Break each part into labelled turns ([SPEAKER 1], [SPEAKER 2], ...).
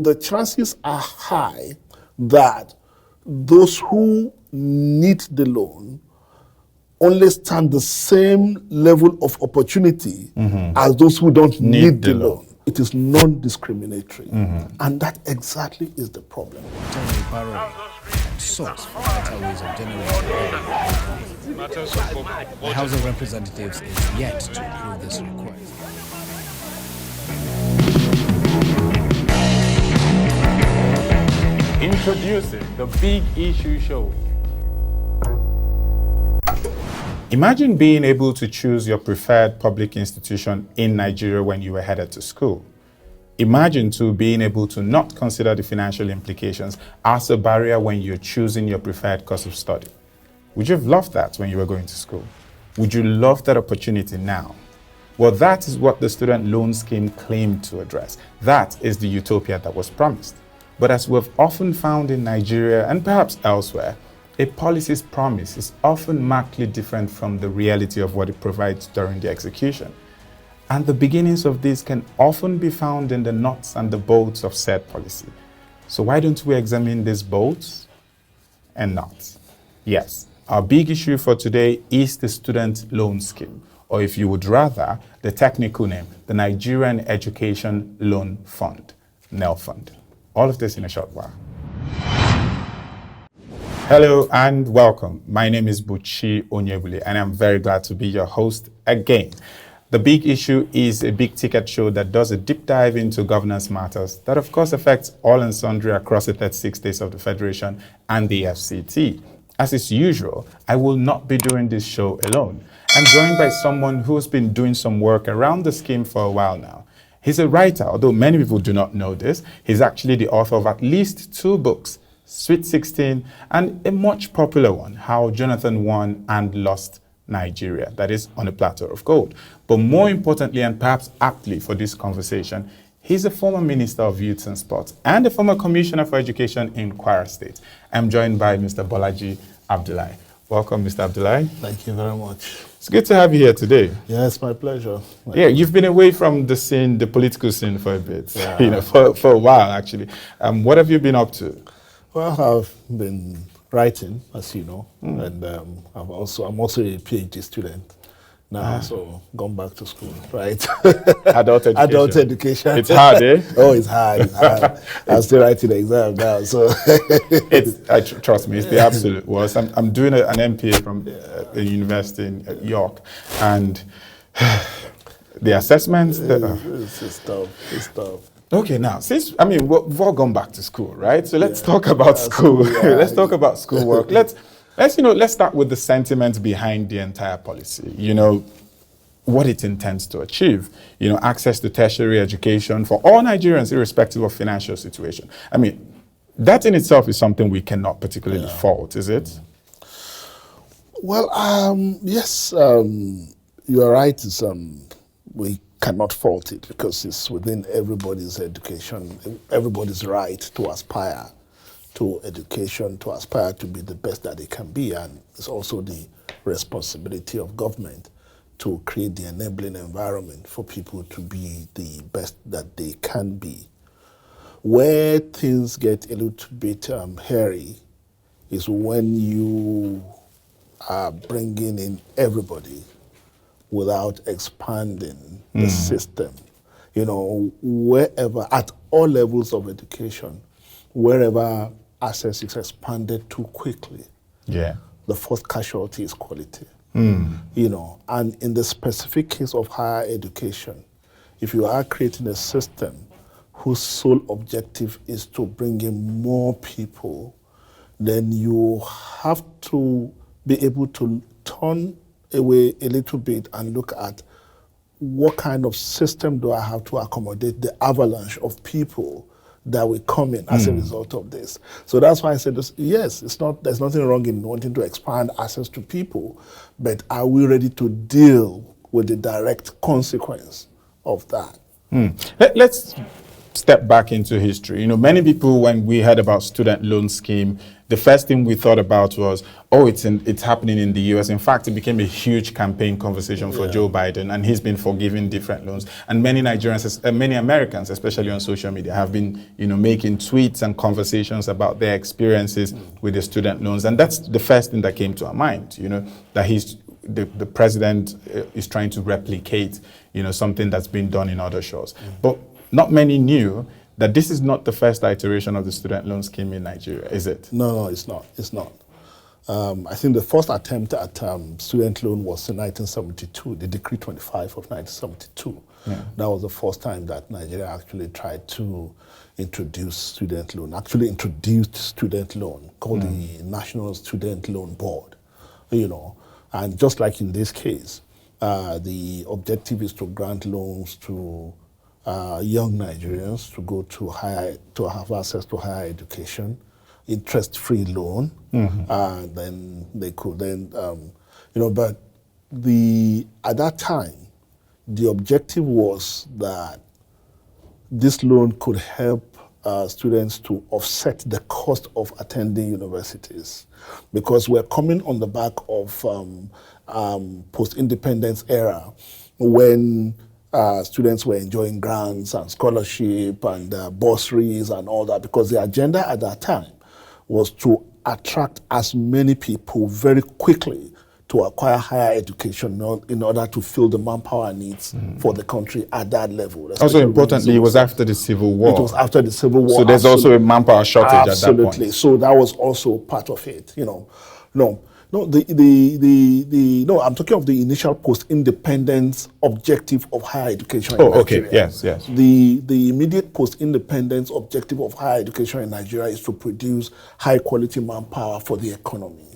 [SPEAKER 1] The chances are high that those who need the loan only stand the same level of opportunity as those who don't need the loan. It is non-discriminatory. And that exactly is the problem.
[SPEAKER 2] Source for better ways of generating revenue. The House of Representatives is yet to approve this request.
[SPEAKER 3] Introducing the Big Issue Show. Imagine being able to choose your preferred public institution in Nigeria when you were headed to school. Imagine too being able to not consider the financial implications as a barrier when you're choosing your preferred course of study. Would you have loved that when you were going to school? Would you love that opportunity now? Well, that is what the student loan scheme claimed to address. That is the utopia that was promised. But as we've often found in Nigeria and perhaps elsewhere, a policy's promise is often markedly different from the reality of what it provides during the execution. And the beginnings of this can often be found in the nuts and the bolts of said policy. So why don't we examine these bolts and nuts? Yes, our big issue for today is the student loan scheme, or if you would rather, the technical name, the Nigerian Education Loan Fund, NEL Fund. All of this in a short while. Hello and welcome. My name is Buchi Onyegbule and I'm very glad to be your host again. The Big Issue is a big ticket show that does a deep dive into governance matters that of course affects all and sundry across the 36 states of the Federation and the FCT. As is usual, I will not be doing this show alone. I'm joined by someone who's been doing some work around the scheme for a while now. He's a writer, although many people do not know this. He's actually the author of at least 2 books, Sweet 16, and a much popular one, How Jonathan Won and Lost Nigeria, that is on a platter of gold. But more importantly, and perhaps aptly for this conversation, he's a former Minister of Youth and Sports and a former Commissioner for Education in Kwara State. I'm joined by Mr. Bolaji Abdullahi. Welcome, Mr. Abdullahi.
[SPEAKER 1] Thank you very much.
[SPEAKER 3] It's good to have you here today.
[SPEAKER 1] Yeah, it's my pleasure.
[SPEAKER 3] You've been away from the scene, the political scene for a bit, for a while actually. What have you been up to?
[SPEAKER 1] Well, I've been writing, as you know, and I'm also a PhD student now, so gone back to school, right?
[SPEAKER 3] Adult education.
[SPEAKER 1] Adult education.
[SPEAKER 3] It's hard, eh?
[SPEAKER 1] Oh, it's hard. It's hard. I'm still writing the exam now, so.
[SPEAKER 3] Trust me, it's the absolute worst. I'm doing an MPA from a university in York, and the assessments.
[SPEAKER 1] It's tough. It's tough.
[SPEAKER 3] Okay, now, we've all gone back to school, right? So let's talk about school. Let's talk about schoolwork. Let's start with the sentiment behind the entire policy. What it intends to achieve. Access to tertiary education for all Nigerians, irrespective of financial situation. That in itself is something we cannot particularly fault, is it?
[SPEAKER 1] Well, yes, you are right. We cannot fault it because it's within everybody's education, everybody's right to aspire to education, to aspire to be the best that they can be. And it's also the responsibility of government to create the enabling environment for people to be the best that they can be. Where things get a little bit hairy is when you are bringing in everybody without expanding the system. Wherever, at all levels of education, wherever access is expanded too quickly, the first casualty is quality. And in the specific case of higher education, if you are creating a system whose sole objective is to bring in more people, then you have to be able to turn away a little bit and look at what kind of system do I have to accommodate the avalanche of people that will come in as a result of this. So that's why I said this, yes, there's nothing wrong in wanting to expand access to people, but are we ready to deal with the direct consequence of that?
[SPEAKER 3] Let's step back into history. Many people, when we heard about student loan scheme, the first thing we thought about was, it's happening in the US. In fact, it became a huge campaign conversation for Joe Biden, and he's been forgiving different loans. And many Nigerians, many Americans, especially on social media, have been, making tweets and conversations about their experiences with the student loans. And that's the first thing that came to our mind, that the president is trying to replicate, something that's been done in other shores. But not many knew that this is not the first iteration of the student loan scheme in Nigeria, is it?
[SPEAKER 1] No, it's not. It's not. I think the first attempt at student loan was in 1972, the Decree 25 of 1972. Yeah. That was the first time that Nigeria actually tried to introduce student loan, called the National Student Loan Board, And just like in this case, the objective is to grant loans to young Nigerians to go to have access to higher education, interest-free loan, and then they could but at that time, the objective was that this loan could help students to offset the cost of attending universities, because we're coming on the back of post-independence era when students were enjoying grants and scholarship and bursaries and all that, because the agenda at that time was to attract as many people very quickly to acquire higher education in order to fill the manpower needs for the country at that level.
[SPEAKER 3] Also importantly, it was after the Civil War.
[SPEAKER 1] It was after the Civil War.
[SPEAKER 3] So there's also a manpower shortage at that point.
[SPEAKER 1] Absolutely. So that was also part of it, No, I'm talking of the initial post-independence objective of higher education in Nigeria.
[SPEAKER 3] Okay, yes.
[SPEAKER 1] The immediate post-independence objective of higher education in Nigeria is to produce high-quality manpower for the economy.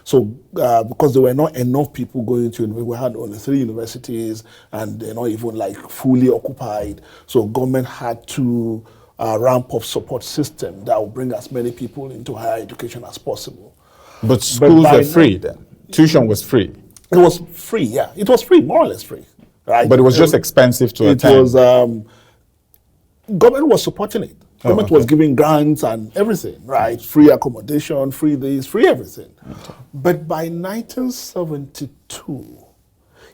[SPEAKER 1] So, because there were not enough people going to university, we had only 3 universities, and they're not even fully occupied. So, government had to ramp up support system that would bring as many people into higher education as possible.
[SPEAKER 3] But schools were free then? Tuition was free?
[SPEAKER 1] It was free, yeah. It was free, more or less free, right?
[SPEAKER 3] But it was just expensive to attend?
[SPEAKER 1] It was, government was supporting it. Government was giving grants and everything, right? Free accommodation, free this, free everything. Okay. But by 1972,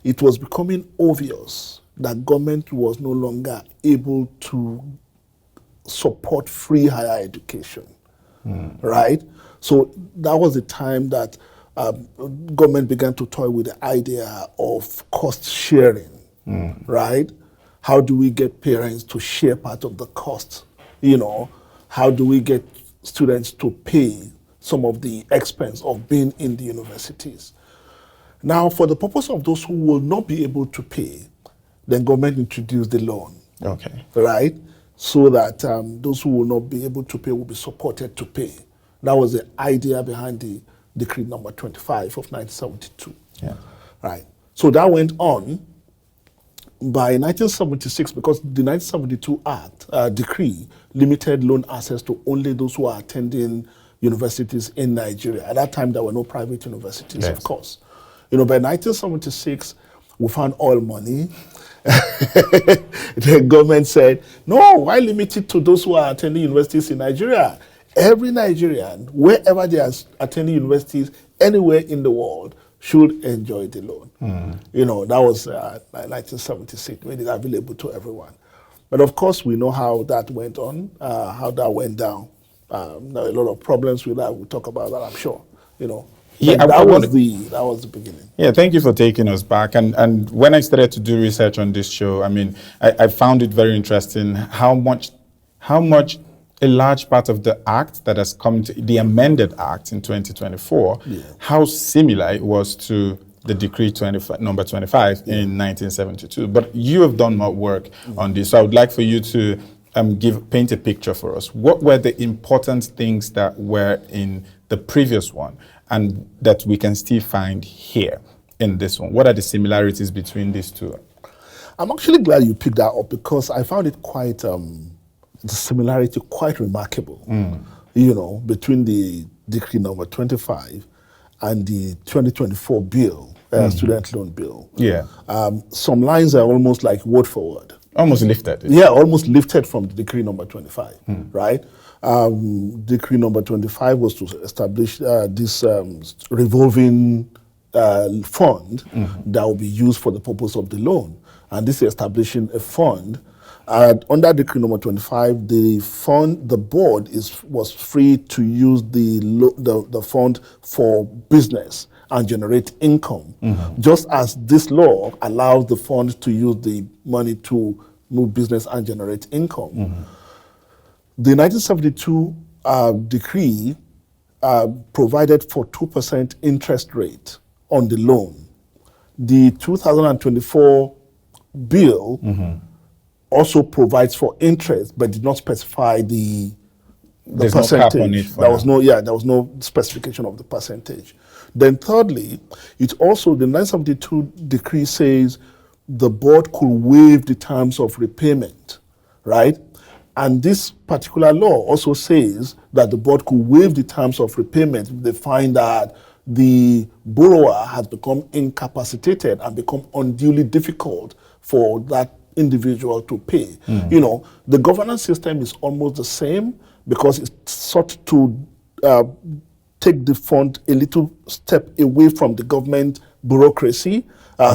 [SPEAKER 1] it was becoming obvious that government was no longer able to support free higher education, right? So that was the time that government began to toy with the idea of cost sharing, right? How do we get parents to share part of the cost? How do we get students to pay some of the expense of being in the universities? Now, for the purpose of those who will not be able to pay, then government introduced the loan.
[SPEAKER 3] Okay.
[SPEAKER 1] Right? So that those who will not be able to pay will be supported to pay. That was the idea behind the Decree number 25 of 1972.
[SPEAKER 3] Yeah.
[SPEAKER 1] Right. So that went on. By 1976, because the 1972 Act, decree, limited loan access to only those who are attending universities in Nigeria. At that time, there were no private universities, of course. By 1976, we found oil money. The government said, no, why limit it to those who are attending universities in Nigeria? Every Nigerian, wherever they are attending universities, anywhere in the world, should enjoy the loan. That was 1976, made it available to everyone. But of course, we know how that went on, how that went down. There are a lot of problems with that. We'll talk about that, I'm sure.
[SPEAKER 3] Yeah,
[SPEAKER 1] that was the beginning.
[SPEAKER 3] Yeah, thank you for taking us back. And when I started to do research on this show, I found it very interesting how much a large part of the act that has come to the amended act in 2024, how similar it was to the Decree number 25 in 1972. But you have done more work on this. So I would like for you to paint a picture for us. What were the important things that were in the previous one and that we can still find here in this one? What are the similarities between these two?
[SPEAKER 1] I'm actually glad you picked that up, because I found it quite... the similarity quite remarkable, between the Decree number 25 and the 2024 bill, student loan bill.
[SPEAKER 3] Yeah.
[SPEAKER 1] Some lines are almost like word for word.
[SPEAKER 3] Almost lifted.
[SPEAKER 1] Yeah, almost lifted from the decree number 25, right? Decree number 25 was to establish this revolving fund that will be used for the purpose of the loan. And this is establishing a fund. Under decree number 25, the board was free to use the fund for business and generate income, just as this law allows the fund to use the money to move business and generate income. The 1972 decree provided for 2% interest rate on the loan. The 2024 bill also provides for interest, but did not specify the percentage.
[SPEAKER 3] No cap on it
[SPEAKER 1] there was no specification of the percentage. Then thirdly, the 1972 decree says the board could waive the terms of repayment, right? And this particular law also says that the board could waive the terms of repayment if they find that the borrower has become incapacitated and become unduly difficult for that individual to pay. The governance system is almost the same because it's sought to take the fund a little step away from the government bureaucracy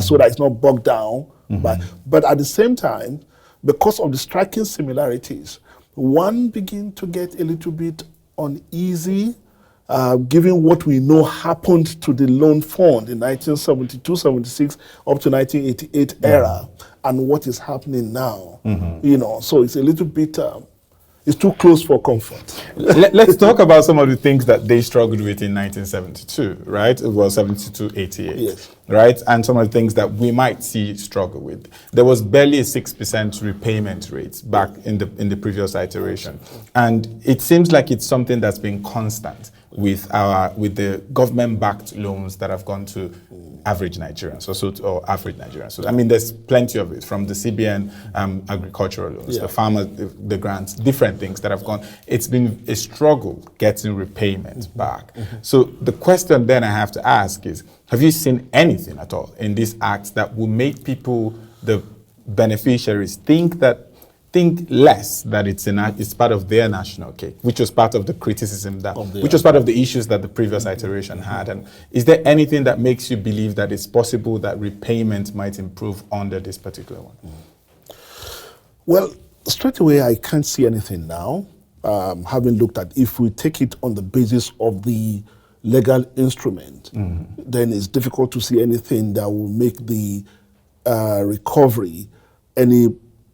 [SPEAKER 1] so that it's not bogged down. But at the same time, because of the striking similarities, one begins to get a little bit uneasy given what we know happened to the loan fund in 1972, 76 up to 1988 era and what is happening now. So it's a little bit it's too close for comfort.
[SPEAKER 3] Let's talk about some of the things that they struggled with in 1972, right? It was 72, 88,
[SPEAKER 1] yes.
[SPEAKER 3] Right? And some of the things that we might see struggle with. There was barely a 6% repayment rate back in the previous iteration. And it seems like it's something that's been constant with the government-backed loans that have gone to average Nigerians, or average Nigerians. So I mean, there's plenty of it, from the CBN agricultural loans, the farmers, the grants, different things that have gone. It's been a struggle getting repayment back. So the question then I have to ask is, have you seen anything at all in this act that will make people, the beneficiaries, think less that it's part of their national cake, which was part of the criticism which was part of the issues that the previous iteration had? And is there anything that makes you believe that it's possible that repayment might improve under this particular one?
[SPEAKER 1] Well, straight away, I can't see anything now. Having looked at, if we take it on the basis of the legal instrument, then it's difficult to see anything that will make the recovery any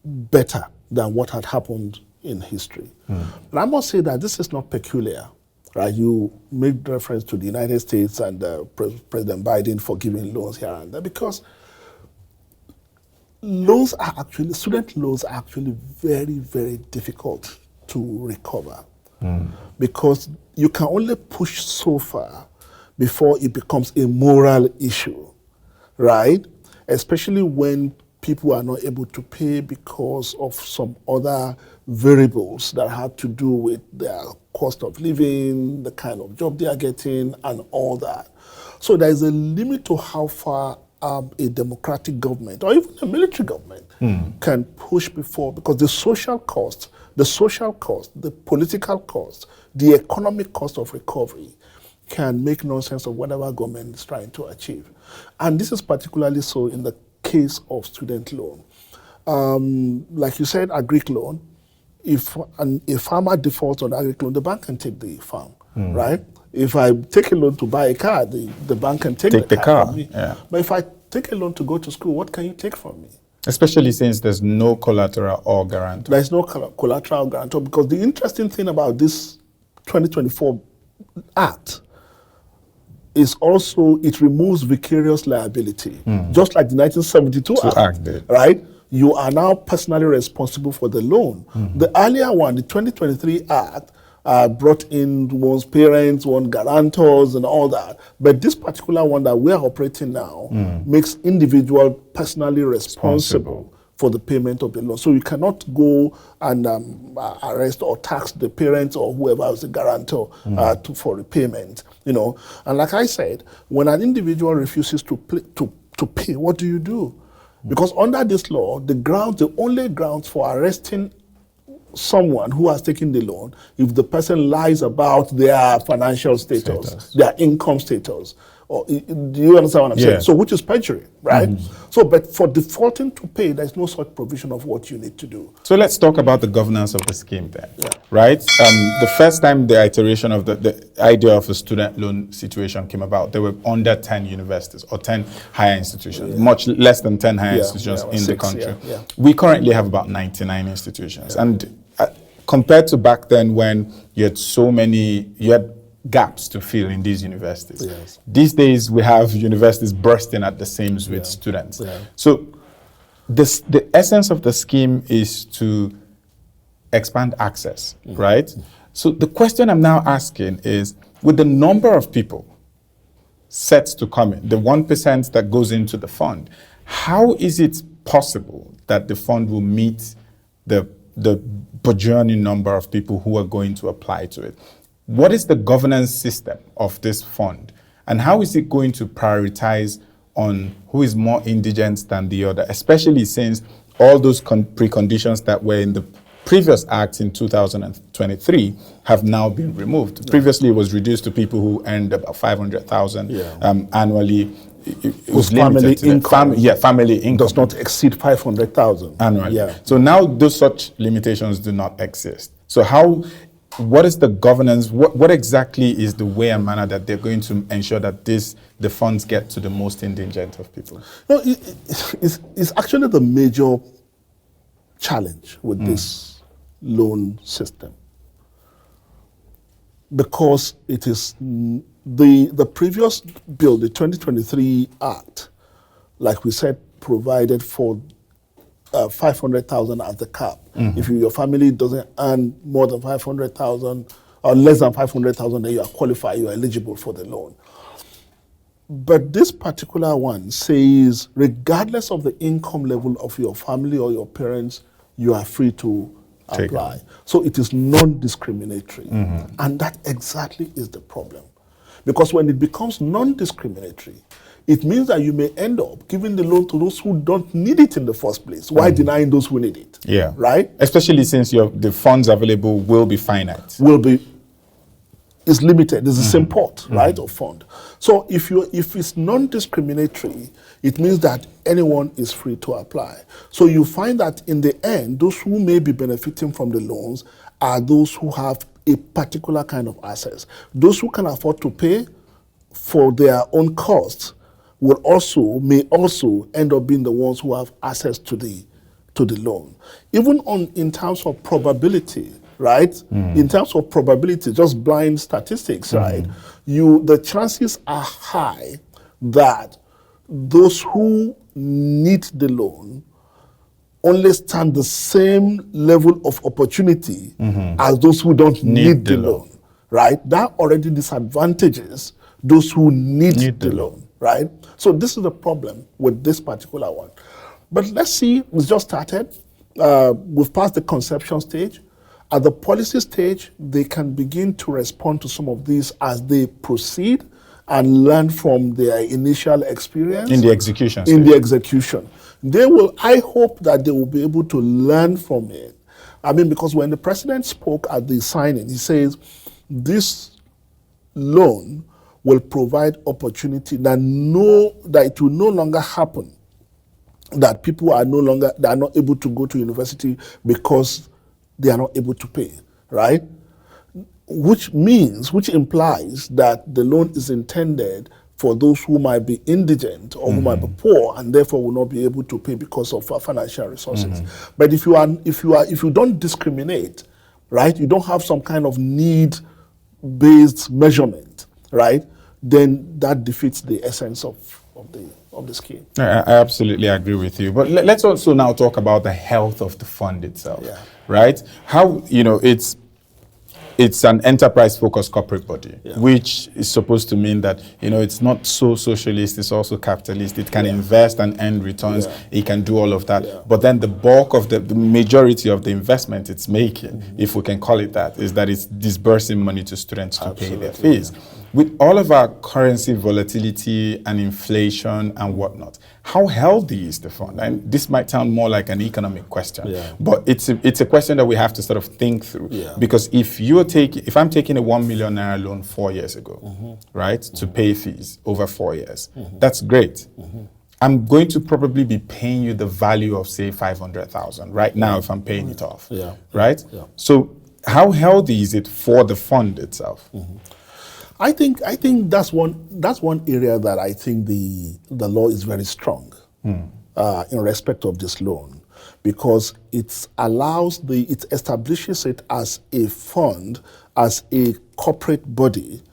[SPEAKER 1] better than what had happened in history. But I must say that this is not peculiar, right? You made reference to the United States and President Biden for giving loans here and there, because student loans are actually very, very difficult to recover because you can only push so far before it becomes a moral issue, right? Especially when people are not able to pay because of some other variables that have to do with their cost of living, the kind of job they are getting, and all that. So there is a limit to how far a democratic government or even a military government can push before, because the social cost, the political cost, the economic cost of recovery can make nonsense of whatever government is trying to achieve. And this is particularly so in the case of student loan. Like you said, agric loan, if a farmer defaults on agric loan, the bank can take the farm, right? If I take a loan to buy a car, the bank can take the car from me. Yeah. But if I take a loan to go to school, what can you take from me?
[SPEAKER 3] Especially since there's no collateral or guarantor.
[SPEAKER 1] There's no collateral guarantor, because the interesting thing about this 2024 Act is also it removes vicarious liability, just like the 1972 Act did. Right? You are now personally responsible for the loan. The earlier one, the 2023 Act, brought in one's parents, one's guarantors, and all that. But this particular one that we are operating now makes individual personally responsible for the payment of the loan. So you cannot go and arrest or tax the parents or whoever is the guarantor for repayment. You know, and like I said, when an individual refuses to pay, what do? Because under this law, the only grounds for arresting someone who has taken the loan, if the person lies about their financial status. Their income status. Or, do you understand what I'm saying? So, which is perjury, right? So, but for defaulting to pay, there's no such provision of what you need to do.
[SPEAKER 3] So let's talk about the governance of the scheme then, right? The first time the iteration of the idea of a student loan situation came about, there were under 10 universities or 10 higher institutions, much less than 10 higher institutions in the country. We currently have about 99 institutions. And compared to back then when you had gaps to fill in these universities. These days, we have universities bursting at the seams with students. So the essence of the scheme is to expand access, right? So the question I'm now asking is, with the number of people set to come in, the 1% that goes into the fund, how is it possible that the fund will meet the burgeoning number of people who are going to apply to it? What is the governance system of this fund? And how is it going to prioritize on who is more indigent than the other, especially since all those preconditions that were in the previous act in 2023 have now been removed? Previously, it was reduced to people who earned about 500,000 annually. It was
[SPEAKER 1] family income.
[SPEAKER 3] Family income
[SPEAKER 1] does not exceed 500,000
[SPEAKER 3] annually. So now those such limitations do not exist. So what is the governance? What exactly is the way and manner that they're going to ensure that the funds get to the most indigent of people?
[SPEAKER 1] No, it's actually the major challenge with this loan system, because it is the previous bill, the 2023 Act, like we said, provided for 500,000 as the cap. If your family doesn't earn more than 500,000 or less than 500,000, then you are qualified, you are eligible for the loan. But this particular one says, regardless of the income level of your family or your parents, you are free to apply. So it is non-discriminatory. And that exactly is the problem. Because when it becomes non-discriminatory, it means that you may end up giving the loan to those who don't need it in the first place. Why denying those who need it? Right?
[SPEAKER 3] Especially since the funds available will be finite.
[SPEAKER 1] Is limited. There's the same pot, right, of fund. So if it's non-discriminatory, it means that anyone is free to apply. So you find that in the end, those who may be benefiting from the loans are those who have a particular kind of assets. Those who can afford to pay for their own costs may also end up being the ones who have access to the loan. Even in terms of probability, right? In terms of probability, just blind statistics, right? The chances are high that those who need the loan only stand the same level of opportunity as those who don't need the loan, right? That already disadvantages those who need the loan, right? So this is the problem with this particular one. But let's see, we've just started. We've passed the conception stage. At the policy stage, they can begin to respond to some of these as they proceed and learn from their initial experience.
[SPEAKER 3] In the execution stage.
[SPEAKER 1] In the execution. I hope that they will be able to learn from it. I mean, because when the president spoke at the signing, he says, this loan will provide opportunity that it will no longer happen that people are not able to go to university because they are not able to pay, right? Which implies that the loan is intended for those who might be indigent or who might be poor and therefore will not be able to pay because of financial resources. But if you don't discriminate, right? You don't have some kind of need-based measurement, right? Then that defeats the essence of the scheme.
[SPEAKER 3] I absolutely agree with you. But let's also now talk about the health of the fund itself, right? How, it's an enterprise-focused corporate body, which is supposed to mean that, it's not so socialist, it's also capitalist. It can invest and earn returns. It can do all of that. But then the bulk of the majority of the investment it's making, if we can call it that, is that it's disbursing money to students to pay their fees. with all of our currency volatility and inflation and whatnot, how healthy is the fund? And this might sound more like an economic question, but it's a question that we have to sort of think through. Because if I'm taking a 1 million naira loan 4 years ago, right, to pay fees over 4 years, that's great. I'm going to probably be paying you the value of, say, 500,000 right now if I'm paying it off, right? So how healthy is it for the fund itself?
[SPEAKER 1] I think that's one area that I think the law is very strong in respect of this loan, because it establishes it as a fund, as a corporate body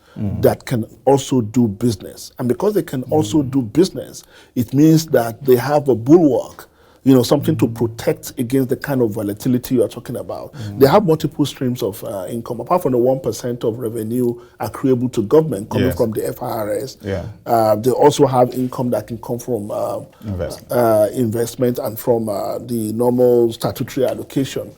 [SPEAKER 1] that can also do business. And because they can also do business, it means that they have a bulwark, something to protect against the kind of volatility you are talking about. They have multiple streams of income, apart from the 1% of revenue accruable to government coming from the FIRS. They also have income that can come from investment and from the normal statutory allocation.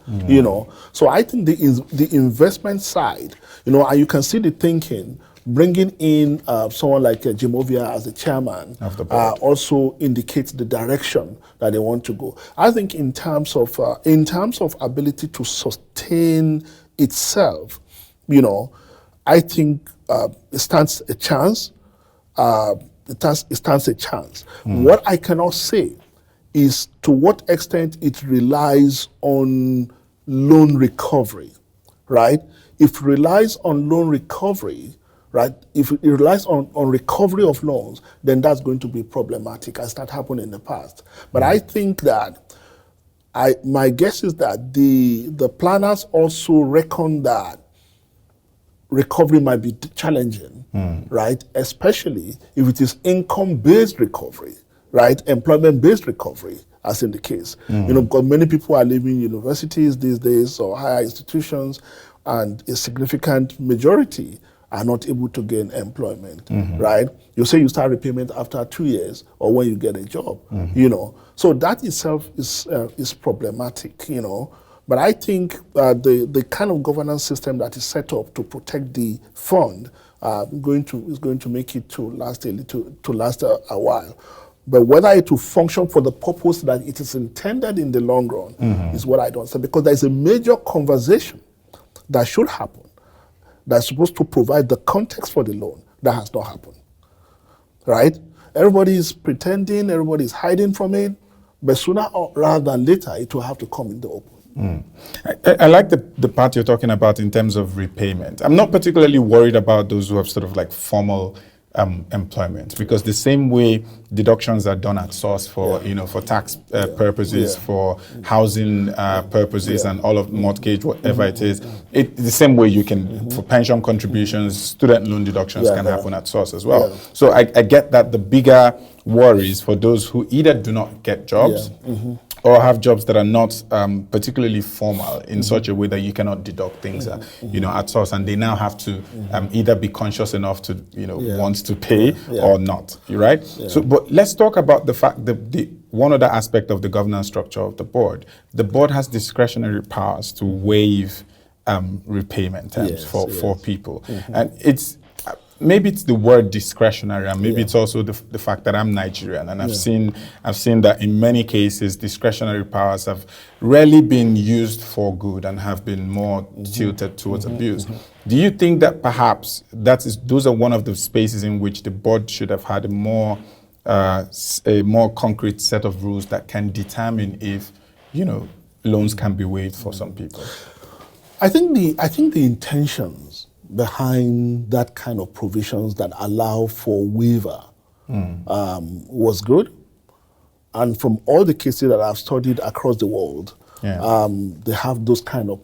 [SPEAKER 1] So I think the investment side, and you can see the thinking. Bringing in someone like Jimovia as the chairman
[SPEAKER 3] of the board
[SPEAKER 1] also indicates the direction that they want to go. I think in terms of ability to sustain itself, I think it stands a chance. It stands a chance. What I cannot say is to what extent it relies on loan recovery, right? If it relies on loan recovery, right? If it relies on recovery of loans, then that's going to be problematic, as that happened in the past. But I think that my guess is that the planners also reckon that recovery might be challenging, right? Especially if it is income-based recovery, right? Employment-based recovery, as in the case. Because many people are leaving universities these days or higher institutions, and a significant majority are not able to gain employment, right? You say you start repayment after 2 years or when you get a job, So that itself is problematic, But I think the kind of governance system that is set up to protect the fund is going to make it to last a while. But whether it will function for the purpose that it is intended in the long run is what I don't say, because there's a major conversation that should happen, that's supposed to provide the context for the loan. That has not happened, right? Everybody is pretending, everybody is hiding from it, but sooner rather than later, it will have to come in the open.
[SPEAKER 3] I like the part you're talking about in terms of repayment. I'm not particularly worried about those who have sort of like formal employment, because the same way deductions are done at source for for tax purposes, for housing purposes, and all of mortgage, whatever it is, the same way you can for pension contributions, student loan deductions can happen at source as well. So I get that the bigger worries for those who either do not get jobs or have jobs that are not particularly formal in such a way that you cannot deduct things at source, and they now have to either be conscious enough to want to pay or not, right? So, but let's talk about the fact that the one other aspect of the governance structure of the board. The board has discretionary powers to waive repayment terms for people, and maybe it's the word discretionary, and maybe it's also the fact that I'm Nigerian, and I've seen that in many cases discretionary powers have rarely been used for good and have been more tilted towards abuse. Do you think that perhaps those are one of the spaces in which the board should have had a more concrete set of rules that can determine if loans can be waived for some people?
[SPEAKER 1] I think the intentions behind that kind of provisions that allow for waiver was good. And from all the cases that I've studied across the world, they have those kind of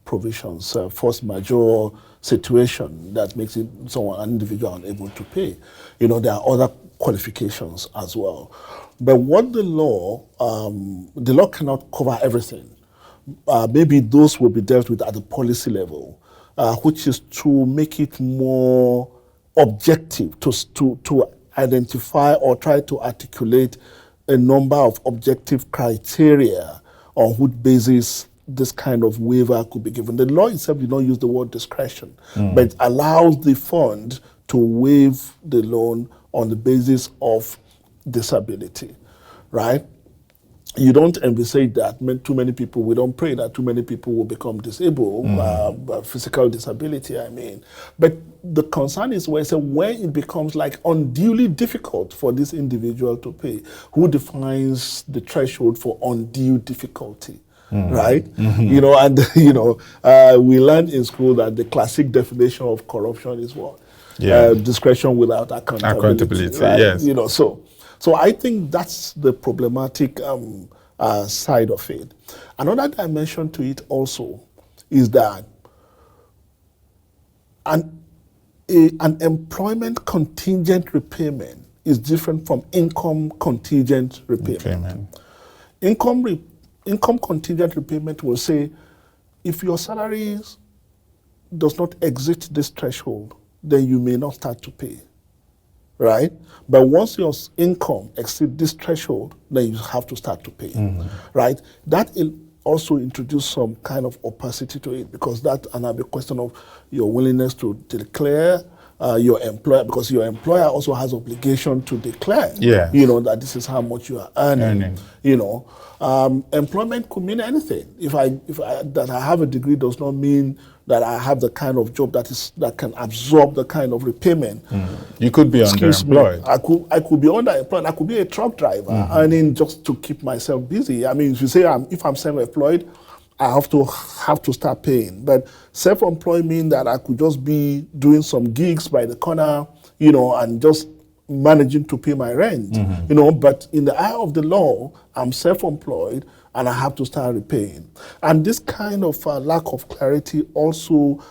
[SPEAKER 1] provisions. Force majeure situation that makes an individual unable to pay. There are other qualifications as well. But what the law cannot cover everything. Maybe those will be dealt with at the policy level. Which is to make it more objective, to identify or try to articulate a number of objective criteria on which basis this kind of waiver could be given. The law itself did not use the word discretion, but it allows the fund to waive the loan on the basis of disability, right? You don't envisage that too many people, we don't pray that too many people will become disabled, physical disability, I mean. But the concern is when it becomes like unduly difficult for this individual to pay. Who defines the threshold for undue difficulty? Right? You know, and we learned in school that the classic definition of corruption is what? Discretion without accountability. Right?
[SPEAKER 3] Yes.
[SPEAKER 1] You know, so I think that's the problematic side of it. Another dimension to it also is that an employment contingent repayment is different from income contingent repayment. Income contingent repayment will say, if your salary does not exceed this threshold, then you may not start to pay, right? But once your income exceeds this threshold, then you have to start to pay, right? That will also introduce some kind of opacity to it, because that another question of your willingness to declare your employer, because your employer also has obligation to declare, that this is how much you are earning. You know, employment could mean anything. If I have a degree does not mean that I have the kind of job that can absorb the kind of repayment.
[SPEAKER 3] You could be underemployed.
[SPEAKER 1] I could be underemployed. I could be a truck driver earning just to keep myself busy. I mean, if you say if I'm self-employed, I have to start paying. But self-employed means that I could just be doing some gigs by the corner, and just managing to pay my rent, But in the eye of the law, I'm self-employed and I have to start repaying. And this kind of lack of clarity also,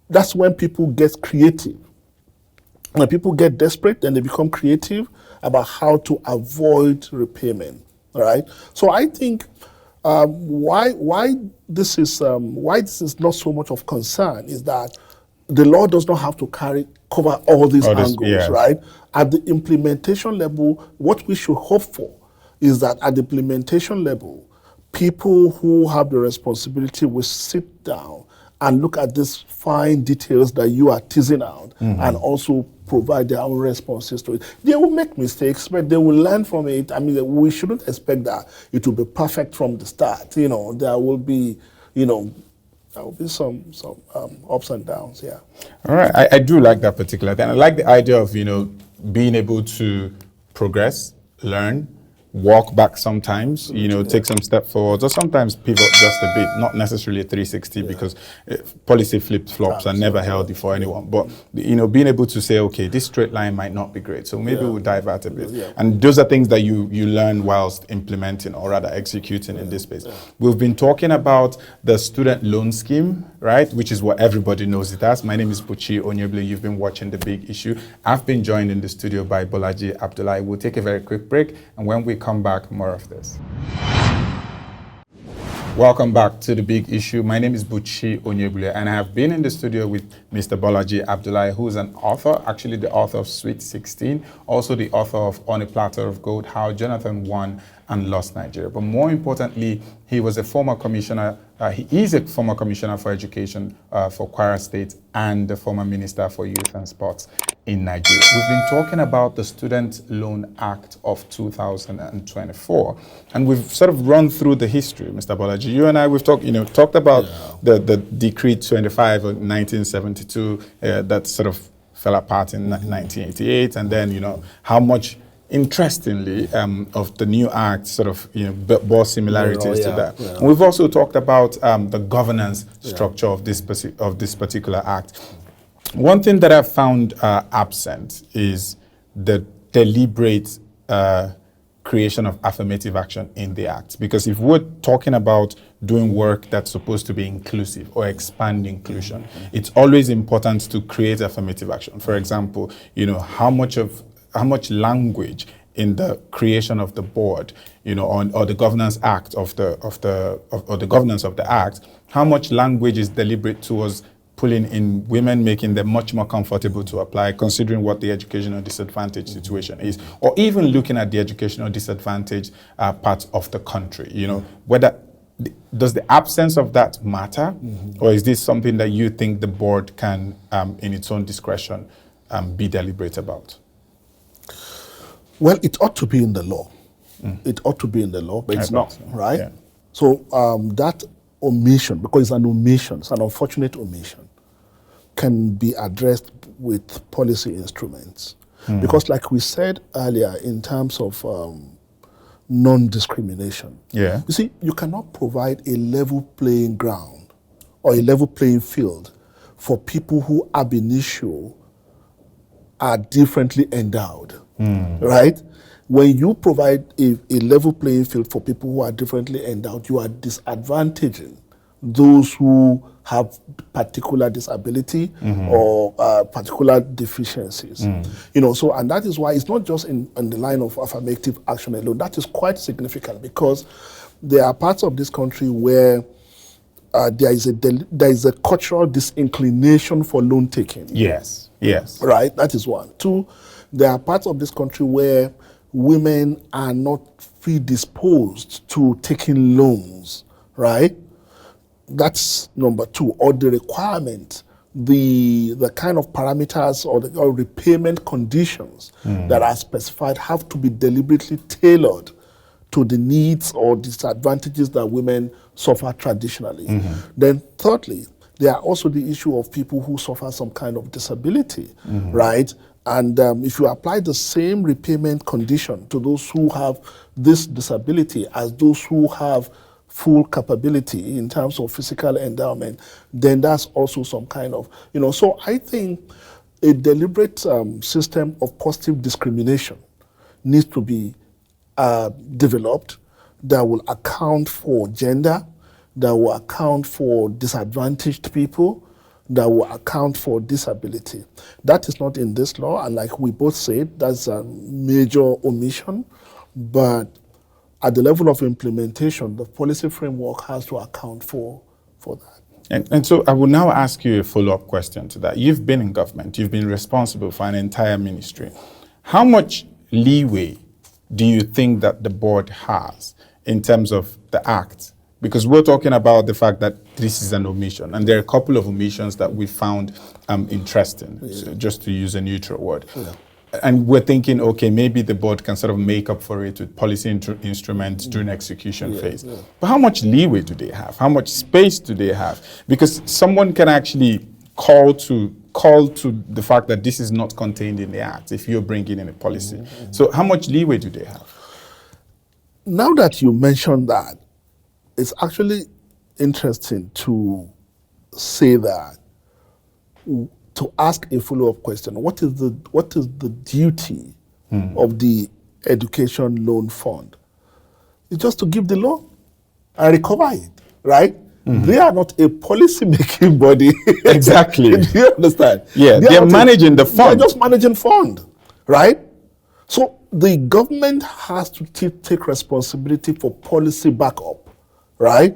[SPEAKER 1] that's when people get creative. When people get desperate, then they become creative about how to avoid repayment, right? So I think why this is not so much of concern is that the law does not have to cover all these angles, right? At the implementation level, what we should hope for is that at the implementation level, people who have the responsibility will sit down and look at these fine details that you are teasing out and also provide their own responses to it. They will make mistakes, but they will learn from it. I mean, we shouldn't expect that it will be perfect from the start. There will be, some ups and downs, yeah.
[SPEAKER 3] All right, I do like that particular thing. I like the idea of, being able to progress, learn, walk back sometimes, take some step forward, or sometimes pivot just a bit, not necessarily 360 because policy flip-flops are never healthy for anyone. But, being able to say, okay, this straight line might not be great, so maybe we'll divert a bit. And those are things that you learn whilst implementing or rather executing in this space. We've been talking about the student loan scheme, right, which is what everybody knows it as. My name is Buchi Onyegbule. You've been watching The Big Issue. I've been joined in the studio by Bolaji Abdullahi. We'll take a very quick break, and when we come back, more of this. Welcome back to The Big Issue. My name is Buchi Onyegbule, and I have been in the studio with Mr. Bolaji Abdullahi, who is an author, actually the author of Sweet 16, also the author of On a Platter of Gold, How Jonathan Won and Lost Nigeria. But more importantly, he was a former commissioner, he is a former commissioner for education for Kwara State and the former minister for youth and sports in Nigeria. We've been talking about the Student Loan Act of 2024, and we've sort of run through the history, Mr. Bolaji. You and I, we've talked about the Decree 25 of 1972 that sort of fell apart in 1988, and then, how much, interestingly, of the new act sort of bore similarities to that. And we've also talked about the governance structure of this particular act. One thing that I've found absent is the deliberate creation of affirmative action in the act. Because if we're talking about doing work that's supposed to be inclusive or expand inclusion, it's always important to create affirmative action. For example, how much language in the creation of the board, or the governance act or the governance of the act, how much language is deliberate towards pulling in women, making them much more comfortable to apply, considering what the educational disadvantage situation is, or even looking at the educational disadvantage parts of the country, whether does the absence of that matter? Or is this something that you think the board can, in its own discretion, be deliberate about?
[SPEAKER 1] Well, it ought to be in the law. It ought to be in the law, but it's not, right?
[SPEAKER 3] Yeah.
[SPEAKER 1] So that omission, because it's an omission, it's an unfortunate omission, can be addressed with policy instruments. Because like we said earlier, in terms of non-discrimination, you see, you cannot provide a level playing ground or a level playing field for people who ab initio are differently endowed, right? When you provide a level playing field for people who are differently endowed, you are disadvantaging those who have particular disability or particular deficiencies. You know, so, and that is why it's not just in the line of affirmative action alone. That is quite significant, because there are parts of this country where there is a cultural disinclination for loan taking.
[SPEAKER 3] Yes.
[SPEAKER 1] Right, that is one. Two, there are parts of this country where women are not predisposed to taking loans, right? That's number two. Or the requirement, the kind of parameters or repayment conditions that are specified have to be deliberately tailored to the needs or disadvantages that women suffer traditionally. Then thirdly, there are also the issue of people who suffer some kind of disability, right? And if you apply the same repayment condition to those who have this disability as those who have full capability in terms of physical endowment, then that's also some kind of, you know, so I think a deliberate system of positive discrimination needs to be developed that will account for gender, that will account for disadvantaged people, that will account for disability. That is not in this law, and like we both said, that's a major omission, but at the level of implementation, the policy framework has to account for that.
[SPEAKER 3] And so I will now ask you a follow-up question to that. You've been in government, you've been responsible for an entire ministry. How much leeway do you think that the board has in terms of the act? Because we're talking about the fact that this is an omission, and there are a couple of omissions that we found interesting, so just to use a neutral word. And we're thinking, okay, maybe the board can sort of make up for it with policy instruments during execution phase. But how much leeway do they have? How much space do they have? Because someone can actually call to the fact that this is not contained in the act if you're bringing in a policy. So how much leeway do they have?
[SPEAKER 1] Now that you mentioned that, it's actually interesting to say that, to ask a follow-up question. What is the duty of the education loan fund? It's just to give the loan and recover it, right? They are not a policy-making body.
[SPEAKER 3] Exactly.
[SPEAKER 1] Do you understand?
[SPEAKER 3] Yeah, they're managing the fund.
[SPEAKER 1] They're just managing fund, right? So the government has to take responsibility for policy backup, right?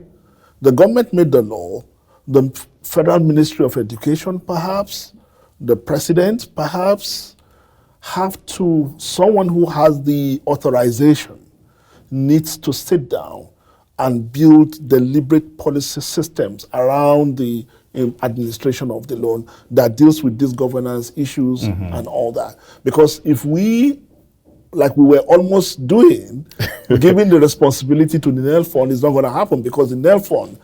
[SPEAKER 1] The government made the law. The Federal Ministry of Education, perhaps, the president, perhaps, someone who has the authorization needs to sit down and build deliberate policy systems around the administration of the loan that deals with these governance issues and all that. Because if we, like we were almost doing, giving the responsibility to the NEL fund, is not going to happen, because the NEL fund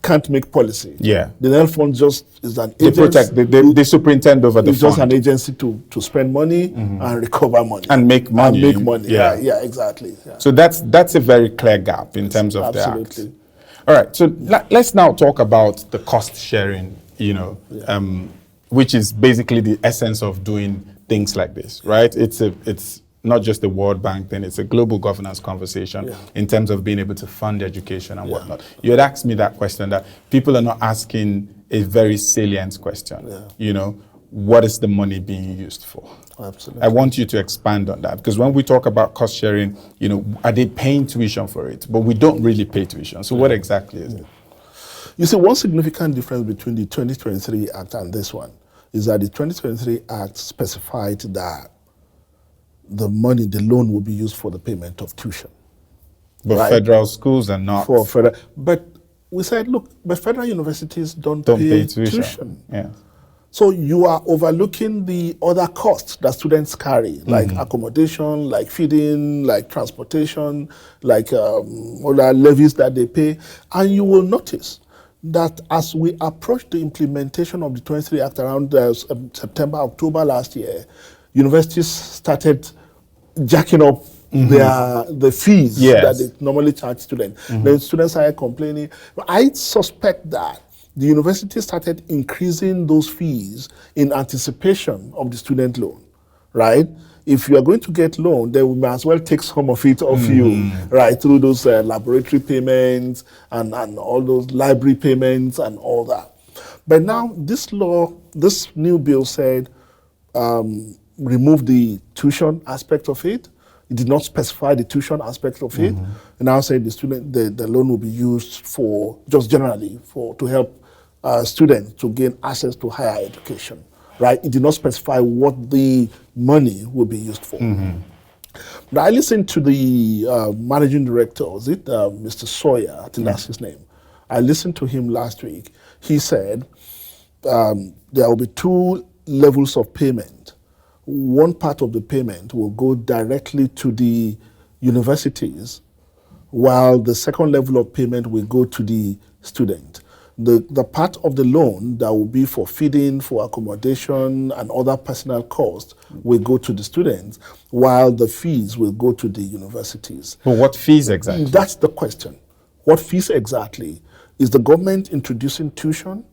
[SPEAKER 1] can't make policy. The NEL fund just is an agency.
[SPEAKER 3] They superintend over the fund.
[SPEAKER 1] It's just an agency to spend money and recover money.
[SPEAKER 3] And make money.
[SPEAKER 1] Yeah, exactly. Yeah.
[SPEAKER 3] So that's a very clear gap in terms of the act. All right, so let's now talk about the cost sharing, which is basically the essence of doing things like this, right? It's not just the World Bank thing, it's a global governance conversation in terms of being able to fund education and whatnot. You had asked me that question, that people are not asking a very salient question. What is the money being used for?
[SPEAKER 1] Absolutely.
[SPEAKER 3] I want you to expand on that, because when we talk about cost sharing, are they paying tuition for it? But we don't really pay tuition. So what exactly is it?
[SPEAKER 1] You see, one significant difference between the 2023 Act and this one is that the 2023 Act specified that the loan will be used for the payment of tuition.
[SPEAKER 3] But
[SPEAKER 1] right?
[SPEAKER 3] federal schools are not.
[SPEAKER 1] For federal, but we said, look, but federal universities don't pay tuition.
[SPEAKER 3] Yeah.
[SPEAKER 1] So you are overlooking the other costs that students carry, like accommodation, like feeding, like transportation, like other levies that they pay. And you will notice that as we approach the implementation of the 23 Act around September, October last year, universities started jacking up the fees that they normally charge students. Then students started complaining. I suspect that the university started increasing those fees in anticipation of the student loan, right? If you are going to get loan, then we might as well take some of it off you, right? Through those laboratory payments and all those library payments and all that. But now this new bill said, remove the tuition aspect of it. It did not specify the tuition aspect of it. And now said the loan will be used for just generally to help students to gain access to higher education, right? It did not specify what the money will be used for. But I listened to the managing director, was it Mr. Sawyer? I think that's his name. I listened to him last week. He said there will be 2 levels of payment. One part of the payment will go directly to the universities, while the second level of payment will go to the student. The part of the loan that will be for feeding, for accommodation, and other personal costs will go to the students, while the fees will go to the universities.
[SPEAKER 3] But what fees exactly?
[SPEAKER 1] That's the question. What fees exactly? Is the government introducing tuition?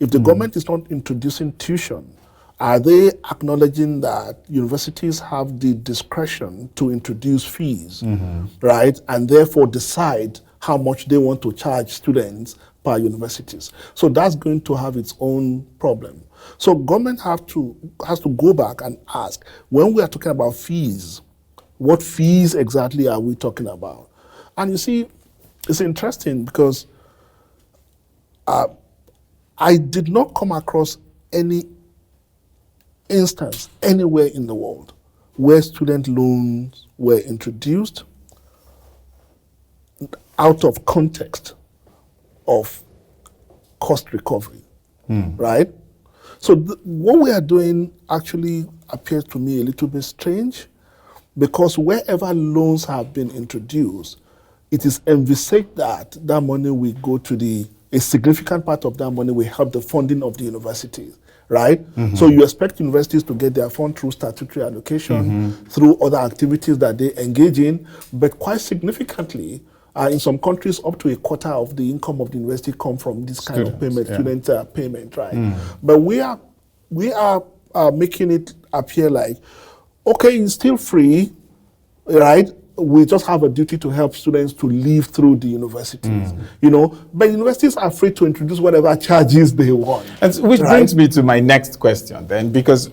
[SPEAKER 1] If the government is not introducing tuition, are they acknowledging that universities have the discretion to introduce fees, right? And therefore decide how much they want to charge students per universities. So that's going to have its own problem. So government has to go back and ask, when we are talking about fees, what fees exactly are we talking about? And you see, it's interesting because I did not come across any instance anywhere in the world where student loans were introduced out of context of cost recovery, right? So what we are doing actually appears to me a little bit strange, because wherever loans have been introduced, it is envisaged that that money will go to a significant part of that money will help the funding of the universities, right? So you expect universities to get their fund through statutory allocation, through other activities that they engage in, but quite significantly, in some countries, up to a quarter of the income of the university come from this kind of payment, student payment, right? But we are making it appear like, okay, it's still free, right? We just have a duty to help students to live through the universities, you know. But universities are free to introduce whatever charges they want.
[SPEAKER 3] And which brings me to my next question then, because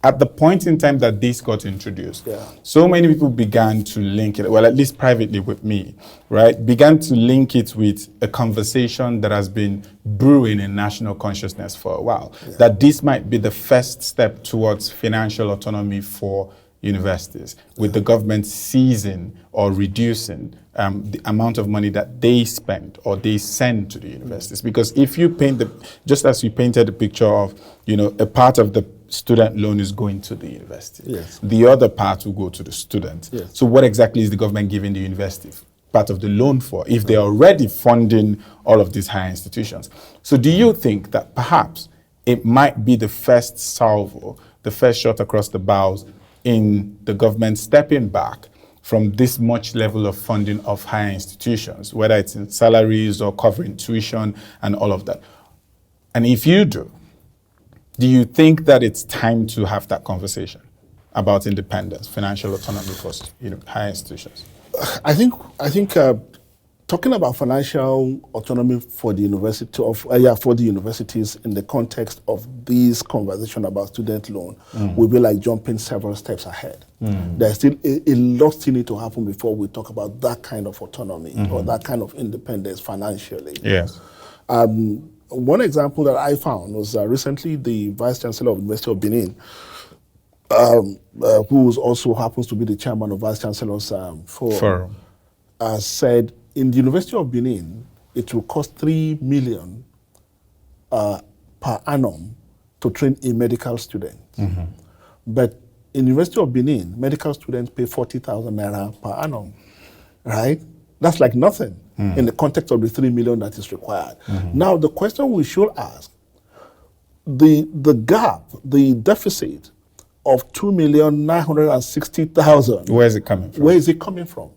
[SPEAKER 3] at the point in time that this got introduced, so many people began to link it, well, at least privately with me, right, began to link it with a conversation that has been brewing in national consciousness for a while, that this might be the first step towards financial autonomy for universities, with the government seizing or reducing the amount of money that they spend or they send to the universities. Because if you paint just as you painted the picture of, you know, a part of the student loan is going to the university. The other part will go to the student. So what exactly is the government giving the university part of the loan for if they're already funding all of these higher institutions? So do you think that perhaps it might be the first salvo, the first shot across the bows in the government stepping back from this much level of funding of higher institutions, whether it's in salaries or covering tuition and all of that? And if you do you think that it's time to have that conversation about independence, financial autonomy for, you know, higher institutions?
[SPEAKER 1] I think talking about financial autonomy for the universities in the context of this conversation about student loan will be like jumping several steps ahead. There's still a lot still need to happen before we talk about that kind of autonomy or that kind of independence financially. One example that I found was recently the Vice Chancellor of the University of Benin, who also happens to be the chairman of Vice Chancellors Forum. said in the University of Benin, it will cost 3 million per annum to train a medical student. But in the University of Benin, medical students pay 40,000 naira per annum, right? That's like nothing in the context of the 3 million that is required. Now, the question we should ask, the gap, the deficit of 2,960,000.
[SPEAKER 3] Where is it coming from?
[SPEAKER 1] Where is it coming from?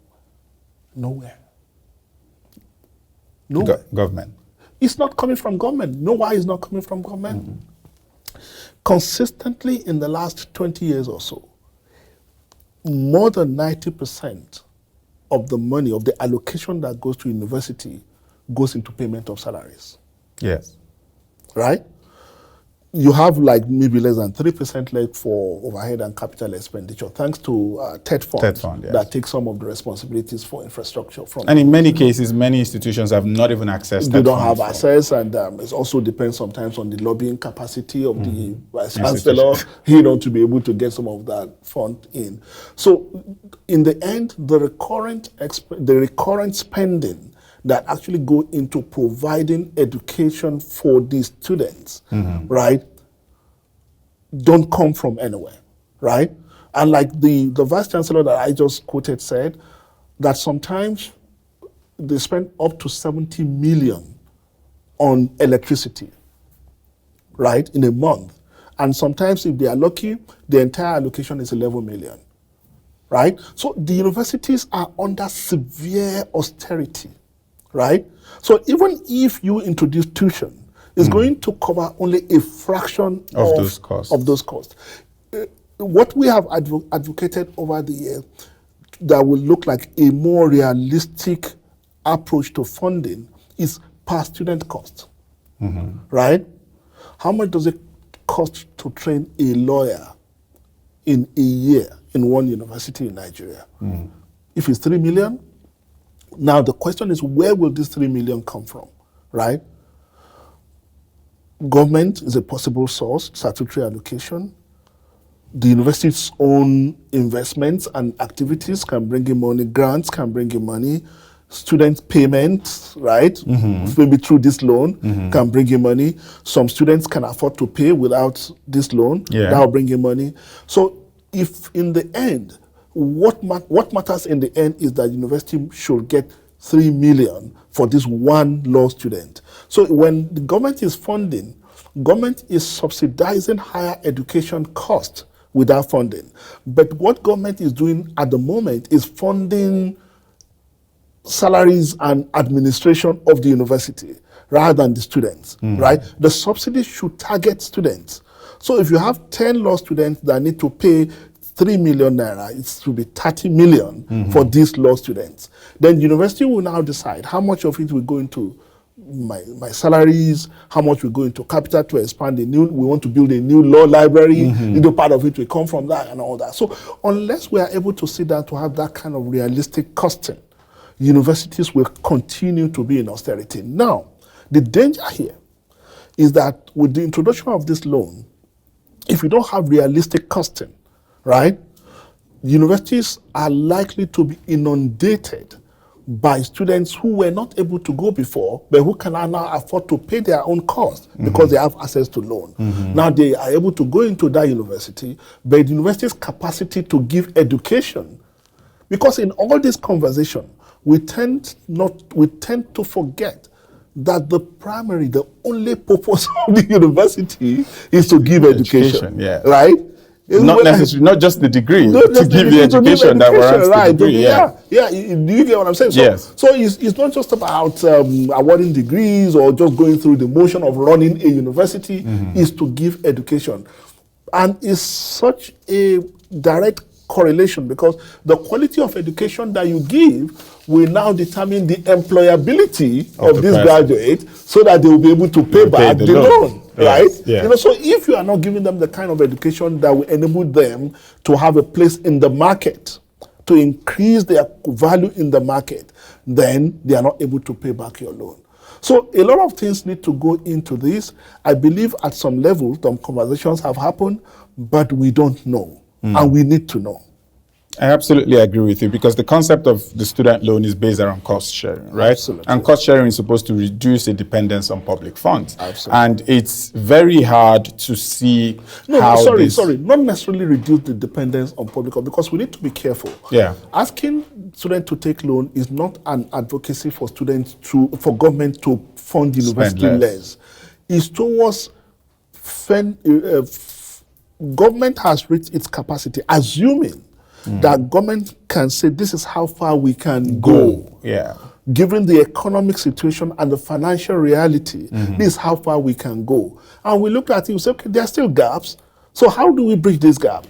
[SPEAKER 1] Nowhere. Nowhere.
[SPEAKER 3] Government.
[SPEAKER 1] It's not coming from government. No, why it's not coming from government? Consistently in the last 20 years or so, more than 90% of the money, of the allocation that goes to university goes into payment of salaries.
[SPEAKER 3] Yes.
[SPEAKER 1] Right? You have like maybe less than 3% left for overhead and capital expenditure, thanks to TED Fund,
[SPEAKER 3] yes,
[SPEAKER 1] that takes some of the responsibilities for infrastructure from.
[SPEAKER 3] And in many cases, many institutions have not even accessed.
[SPEAKER 1] They don't have access, and it also depends sometimes on the lobbying capacity of the vice chancellor, to be able to get some of that fund in. So, in the end, the recurrent spending that actually go into providing education for these students, right, don't come from anywhere, right? And like the vice chancellor that I just quoted said, that sometimes they spend up to 70 million on electricity, right, in a month. And sometimes if they are lucky, the entire allocation is 11 million, right? So the universities are under severe austerity, right? So even if you introduce tuition, it's going to cover only a fraction of those costs. What we have advocated over the years that will look like a more realistic approach to funding is per student cost, right? How much does it cost to train a lawyer in a year in one university in Nigeria? If it's 3 million, now the question is, where will this 3 million come from, right? Government is a possible source, statutory allocation. The university's own investments and activities can bring in money, grants can bring in money, student payments, right? Maybe through this loan can bring in money. Some students can afford to pay without this loan, that will bring in money. So if in the end, what matters in the end is that university should get 3 million for this one law student. So when the government is funding, government is subsidizing higher education costs without funding. But what government is doing at the moment is funding salaries and administration of the university rather than the students, right? The subsidy should target students. So if you have 10 law students that need to pay 3 million naira, it should be 30 million for these law students. Then university will now decide how much of it will go into my salaries, how much will go into capital to expand we want to build a new law library, part of it will come from that and all that. So unless we are able to sit down to have that kind of realistic costing, universities will continue to be in austerity. Now, the danger here is that with the introduction of this loan, if you don't have realistic costing, right, universities are likely to be inundated by students who were not able to go before, but who can now afford to pay their own costs because they have access to loan. Now they are able to go into that university, but the university's capacity to give education, because in all this conversation, we tend to forget that the only purpose of the university is to give education, right?
[SPEAKER 3] Not just the degree, to give the education that warrants the degree.
[SPEAKER 1] Do you get what I'm saying? So it's not just about awarding degrees or just going through the motion of running a university. It's to give education. And it's such a direct correlation because the quality of education that you give will now determine the employability of this graduate so that they will be able to pay back the loan. Right? So if you are not giving them the kind of education that will enable them to have a place in the market, to increase their value in the market, then they are not able to pay back your loan. So a lot of things need to go into this. I believe at some level, some conversations have happened, but we don't know, and we need to know.
[SPEAKER 3] I absolutely agree with you, because the concept of the student loan is based around cost sharing, right?
[SPEAKER 1] Absolutely.
[SPEAKER 3] And cost sharing is supposed to reduce the dependence on public funds.
[SPEAKER 1] Absolutely.
[SPEAKER 3] And it's very hard to see
[SPEAKER 1] sorry, not necessarily reduce the dependence on public funds, because we need to be careful.
[SPEAKER 3] Yeah.
[SPEAKER 1] Asking students to take loan is not an advocacy for for government to fund university less. It's towards government has reached its capacity, assuming that government can say this is how far we can go.
[SPEAKER 3] Yeah.
[SPEAKER 1] Given the economic situation and the financial reality, this is how far we can go. And we looked at it and said, okay, there are still gaps. So how do we bridge this gap?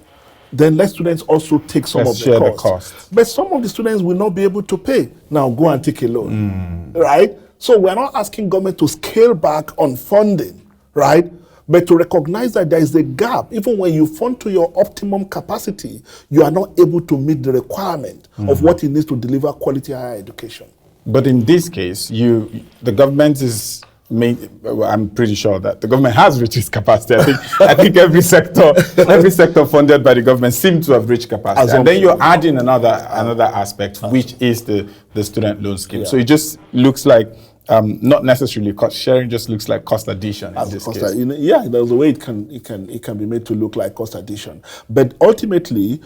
[SPEAKER 1] Then let students also take some of the cost. But some of the students will not be able to pay. Now go and take a loan, right? So we're not asking government to scale back on funding, right? But to recognize that there is a gap. Even when you fund to your optimum capacity, you are not able to meet the requirement of what it needs to deliver quality higher education.
[SPEAKER 3] But in this case, the government is I'm pretty sure that the government has reached its capacity. I think every sector funded by the government seems to have reached capacity. And then you're adding another aspect, which is the student loan scheme. Yeah. So it just looks like not necessarily cost sharing, just looks like cost addition in this case.
[SPEAKER 1] There's a way it can be made to look like cost addition. But ultimately,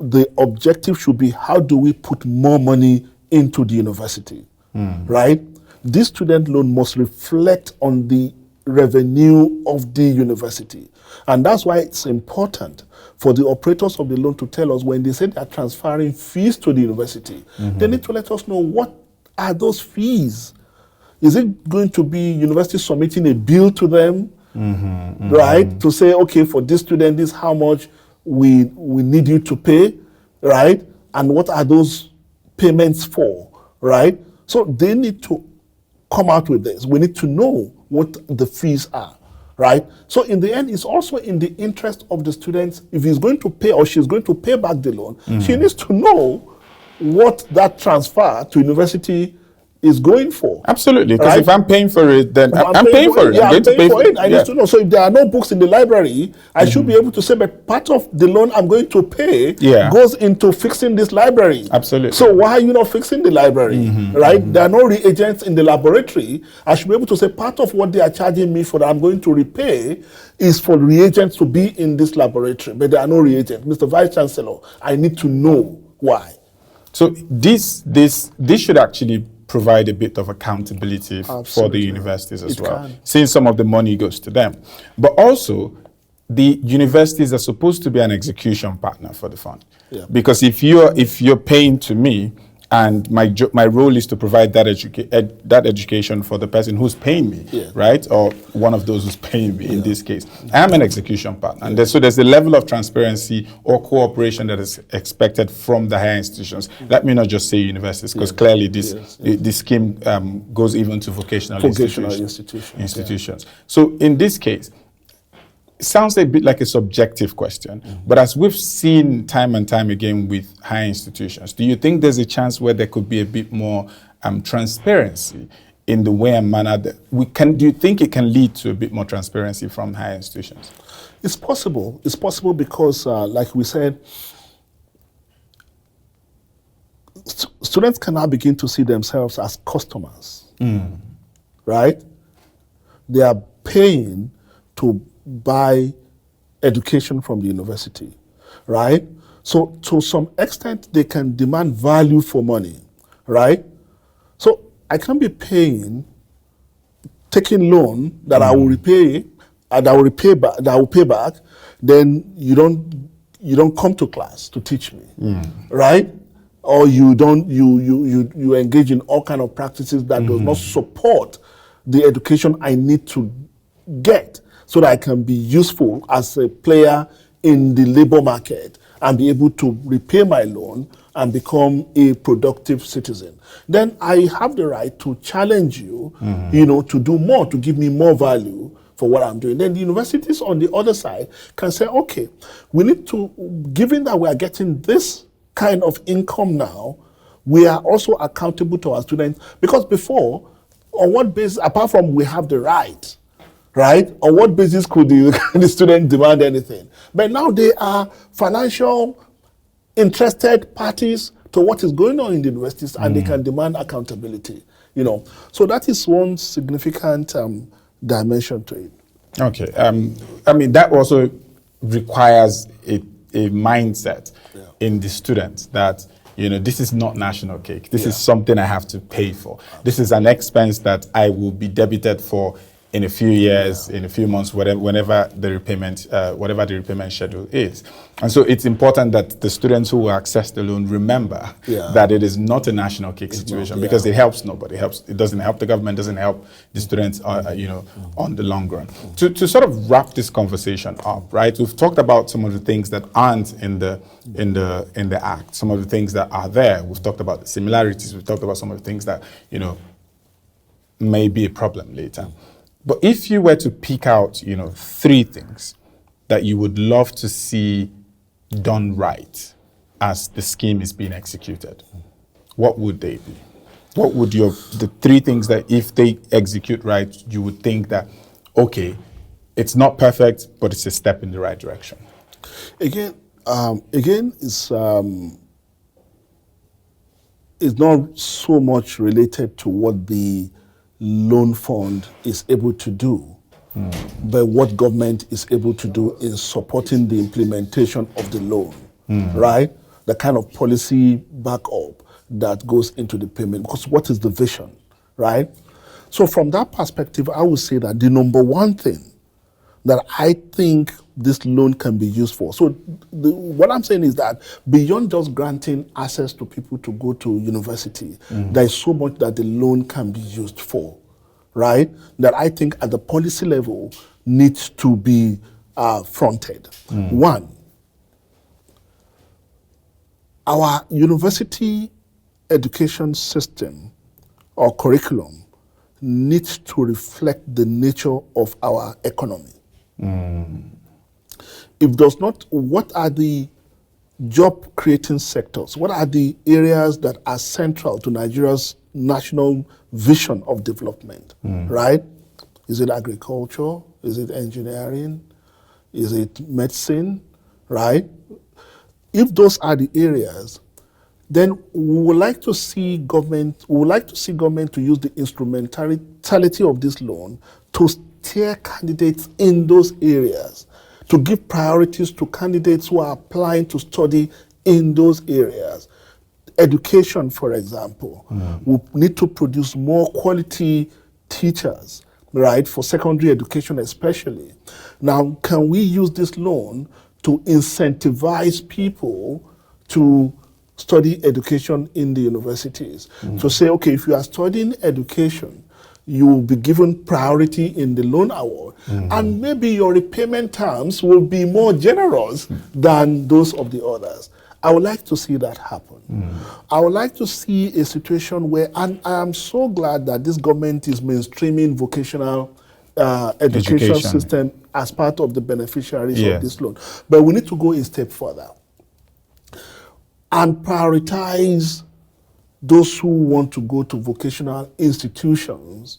[SPEAKER 1] the objective should be, how do we put more money into the university, right? This student loan must reflect on the revenue of the university. And that's why it's important for the operators of the loan to tell us, when they say they're transferring fees to the university, they need to let us know, what are those fees? Is it going to be university submitting a bill to them, right? To say, okay, for this student, this is how much we need you to pay, right? And what are those payments for, right? So they need to come out with this. We need to know what the fees are, right? So in the end, it's also in the interest of the students. If he's going to pay or she's going to pay back the loan, she needs to know what that transfer to university is going for.
[SPEAKER 3] Absolutely, because if I'm paying for it, then I'm paying for it.
[SPEAKER 1] Yeah, I'm paying for it. I need to know. So if there are no books in the library, I should be able to say, but part of the loan I'm going to pay goes into fixing this library.
[SPEAKER 3] Absolutely.
[SPEAKER 1] So why are you not fixing the library, right? There are no reagents in the laboratory. I should be able to say, part of what they are charging me for that I'm going to repay is for reagents to be in this laboratory, but there are no reagents. Mr. Vice Chancellor, I need to know why.
[SPEAKER 3] So this should actually provide a bit of accountability for the universities as well, since some of the money goes to them. But also, the universities are supposed to be an execution partner for the fund. Yeah. Because if you're paying to me, and my role is to provide that education for the person who's paying me, right? Or one of those who's paying me in this case. I am an execution partner. And so there's a level of transparency or cooperation that is expected from the higher institutions. Let me not just say universities, because clearly this scheme goes even to vocational institutions. So in this case, it sounds a bit like a subjective question, but as we've seen time and time again with higher institutions, do you think there's a chance where there could be a bit more transparency in the way and manner that do you think it can lead to a bit more transparency from higher institutions?
[SPEAKER 1] It's possible. It's possible because, like we said, students can now begin to see themselves as customers, right? They are paying to buy education from the university, right? So to some extent, they can demand value for money, right? So I can be taking loan that I will repay, that I will pay back. Then you don't come to class to teach me, right? Or you engage in all kind of practices that does not support the education I need to get, so that I can be useful as a player in the labor market and be able to repay my loan and become a productive citizen. Then I have the right to challenge you, to do more, to give me more value for what I'm doing. Then the universities on the other side can say, okay, we need to, given that we are getting this kind of income now, we are also accountable to our students. Because before, on what basis, apart from we have the right, on what basis could the student demand anything? But now they are financial interested parties to what is going on in the universities, and they can demand accountability. So that is one significant dimension to it.
[SPEAKER 3] Okay. I mean, that also requires a mindset in the students that, this is not national cake. This is something I have to pay for. This is an expense that I will be debited for in a few years, in a few months, whenever the repayment schedule is. And so it's important that the students who will access the loan remember that it is not a national cake situation, because it helps nobody. It doesn't help the government, doesn't help the students, on the long run. To sort of wrap this conversation up, right? We've talked about some of the things that aren't in the act, some of the things that are there. We've talked about the similarities. We've talked about some of the things that, may be a problem later. But if you were to pick out, 3 things that you would love to see done right as the scheme is being executed, what would they be? What would the 3 things that if they execute right, you would think that, okay, it's not perfect, but it's a step in the right direction?
[SPEAKER 1] Again, it's not so much related to what the loan fund is able to do, but what government is able to do in supporting the implementation of the loan, right? The kind of policy backup that goes into the payment, because what is the vision, right? So from that perspective, I would say that the number one thing that I think this loan can be used for. So what I'm saying is that beyond just granting access to people to go to university, there is so much that the loan can be used for, right? That I think at the policy level needs to be fronted. One, our university education system or curriculum needs to reflect the nature of our economy. If does not, what are the job creating sectors? What are the areas that are central to Nigeria's national vision of development, right? Is it agriculture? Is it engineering? Is it medicine, right? If those are the areas, then we would like to see government to use the instrumentality of this loan to steer candidates in those areas, to give priorities to candidates who are applying to study in those areas. Education, for example, we need to produce more quality teachers, right, for secondary education especially. Now, can we use this loan to incentivize people to study education in the universities? To say, okay, if you are studying education, you will be given priority in the loan award, and maybe your repayment terms will be more generous than those of the others. I would like to see that happen. I would like to see a situation where, and I am so glad that this government is mainstreaming vocational education system as part of the beneficiaries of this loan. But we need to go a step further and prioritize those who want to go to vocational institutions.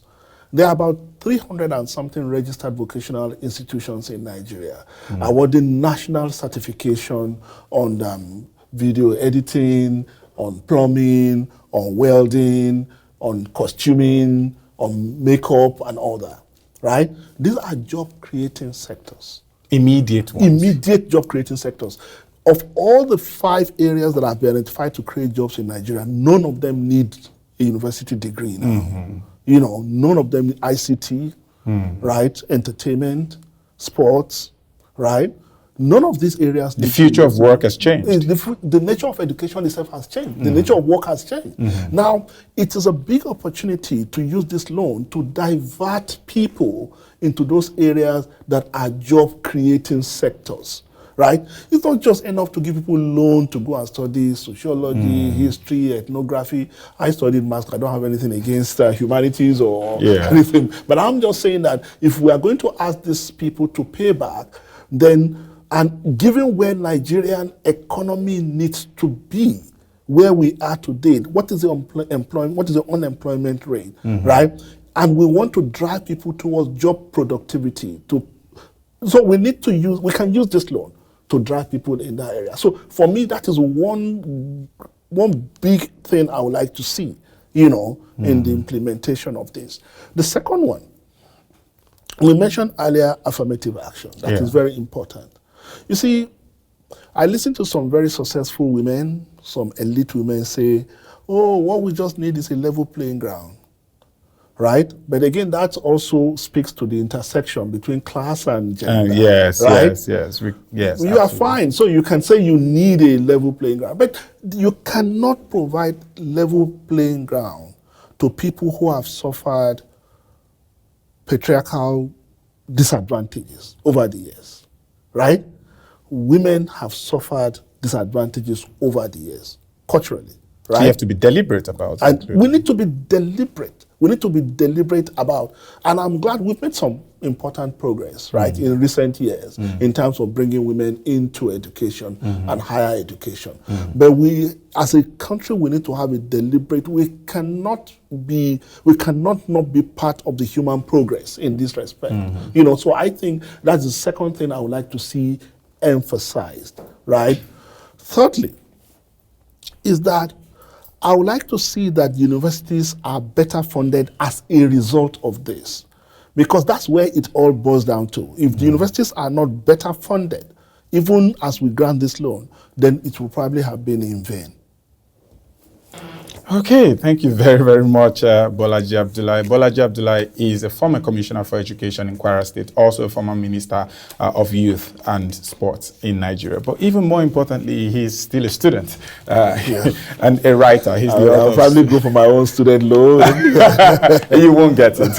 [SPEAKER 1] There are about 300 and something registered vocational institutions in Nigeria, awarding national certification on video editing, on plumbing, on welding, on costuming, on makeup and all that, right? These are job-creating sectors.
[SPEAKER 3] Immediate ones.
[SPEAKER 1] Immediate job-creating sectors. Of all the 5 areas that have been identified to create jobs in Nigeria, none of them need a university degree now. None of them need ICT, right? Entertainment, sports, right? None of these areas.
[SPEAKER 3] The future of work has changed.
[SPEAKER 1] The nature of education itself has changed. The nature of work has changed. Now, it is a big opportunity to use this loan to divert people into those areas that are job-creating sectors. Right? It's not just enough to give people loan to go and study sociology, history, ethnography. I studied maths. I don't have anything against humanities or anything. But I'm just saying that if we are going to ask these people to pay back, then, and given where Nigerian economy needs to be, where we are today, what is the unemployment rate, right? And we want to drive people towards job productivity. So we can use this loan to drive people in that area. So for me, that is one big thing I would like to see, in the implementation of this. The second one, we mentioned earlier affirmative action. That is very important. You see, I listen to some very successful women, some elite women say, oh, what we just need is a level playing ground, right? But again, that also speaks to the intersection between class and gender.
[SPEAKER 3] Yes. You
[SPEAKER 1] absolutely. Are fine. So you can say you need a level playing ground, but you cannot provide level playing ground to people who have suffered patriarchal disadvantages over the years, right? Women have suffered disadvantages over the years, culturally, right?
[SPEAKER 3] So you have to be deliberate about it.
[SPEAKER 1] And we need to be deliberate. We need to be deliberate about, and I'm glad we've made some important progress, right, in recent years in terms of bringing women into education and higher education. But we, as a country, we need to have a deliberate, we cannot not be part of the human progress in this respect. So I think that's the second thing I would like to see emphasized, right? Thirdly, is that I would like to see that universities are better funded as a result of this, because that's where it all boils down to. If the universities are not better funded, even as we grant this loan, then it will probably have been in vain.
[SPEAKER 3] Okay, thank you very, very much, Bolaji Abdullahi. Bolaji Abdullahi is a former Commissioner for Education in Kwara State, also a former Minister of Youth and Sports in Nigeria. But even more importantly, he's still a student and a writer. He's the
[SPEAKER 1] I'll probably go for my own student loan.
[SPEAKER 3] You won't get it.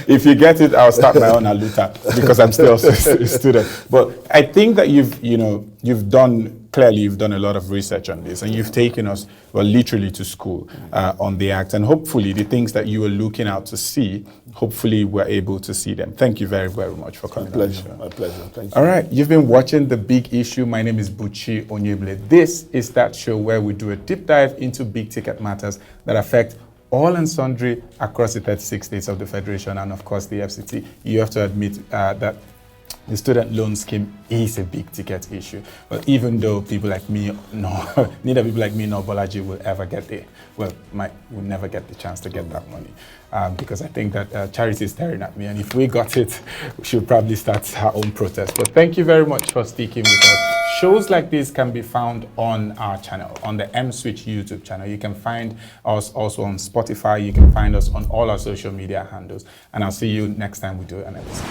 [SPEAKER 3] If you get it, I'll start my own aluta because I'm still a student. But I think that you've done a lot of research on this, and you've taken us, literally to school on the Act, and hopefully the things that you were looking out to see, hopefully we're able to see them. Thank you very, very much for coming.
[SPEAKER 1] My pleasure. Thank you.
[SPEAKER 3] All right, you've been watching The Big Issue. My name is Buchi Onyegbule. This is that show where we do a deep dive into big ticket matters that affect all and sundry across the 36 states of the Federation and, of course, the FCT. You have to admit that the student loan scheme is a big ticket issue. But even though people like me, neither people like me nor Bolaji will ever get there. Well, will never get the chance to get that money. Because I think that charity is staring at me. And if we got it, we should probably start our own protest. But thank you very much for sticking with us. Shows like this can be found on our channel, on the Mswitch YouTube channel. You can find us also on Spotify. You can find us on all our social media handles. And I'll see you next time we do an episode.